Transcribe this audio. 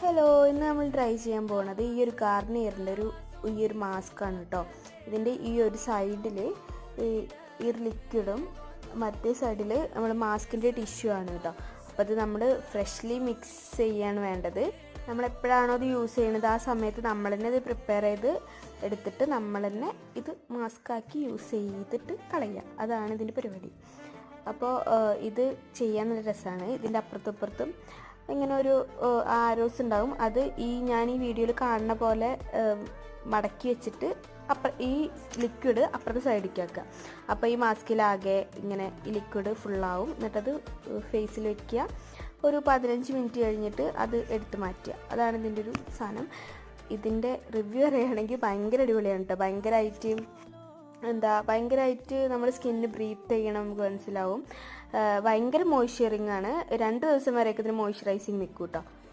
Hello, ഇന്ന് നമ്മൾ try ചെയ്യാൻ പോകുന്നത് ഈ ഒരു ഗാർണിയറിൻ്റെ ഈ ഒരു മാസ്ക് ആണ് കേട്ടോ. ഇതിൻ്റെ ഈ ഒരു സൈഡിൽ ഈ ഒരു ലിക്വിഡും മറ്റേ സൈഡിൽ നമ്മൾ മാസ്കിൻ്റെ ടിഷ്യൂ ആണ് കേട്ടോ. അപ്പോൾ അത് നമ്മൾ ഫ്രഷ്ലി മിക്സ് ചെയ്യാണ് വേണ്ടത്. നമ്മൾ എപ്പോഴാണോ അത് യൂസ് ചെയ്യുന്നത് ആ സമയത്ത് നമ്മൾ തന്നെ ഇത് പ്രിപ്പയർ ചെയ്ത് എടുത്തിട്ട് നമ്മൾ തന്നെ ഇത് മാസ്കാക്കി യൂസ് ചെയ്തിട്ട് കളയുക. അതാണ് ഇതിൻ്റെ പരിപാടി. അപ്പോൾ ഇത് ചെയ്യാൻ നല്ല രസമാണ്. ഇതിൻ്റെ അപ്പുറത്തും ഇപ്പുറത്തും ഇങ്ങനെ ഒരു ആരോസ് ഉണ്ടാവും. അത് ഞാൻ ഈ വീഡിയോയിൽ കാണുന്ന പോലെ മടക്കി വെച്ചിട്ട് ഈ ലിക്വിഡ് അപ്പുറത്തെ സൈഡിലേക്ക് ആക്കുക. അപ്പോൾ ഈ മാസ്കിലാകെ ഇങ്ങനെ ഈ ലിക്വിഡ് ഫുള്ളാവും. എന്നിട്ടത് ഫേസിൽ വയ്ക്കുക. ഒരു 15 മിനിറ്റ് കഴിഞ്ഞിട്ട് അത് എടുത്ത് മാറ്റുക. അതാണ് ഇതിൻ്റെ ഒരു സാധനം. ഇതിൻ്റെ റിവ്യൂ പറയുകയാണെങ്കിൽ ഭയങ്കര അടിപൊളിയാണ് കേട്ടോ. ഭയങ്കരമായിട്ട് നമ്മുടെ സ്കിന്നിന് ബ്രീത്ത് ചെയ്യണം, നമുക്ക് മനസ്സിലാവും. ഭയങ്കര മോയ്സ്ചറിങ് ആണ്. 2 ദിവസം വരെയൊക്കെ ഇതിന് മോയ്സ്ചറൈസിങ് നിൽക്കും കേട്ടോ.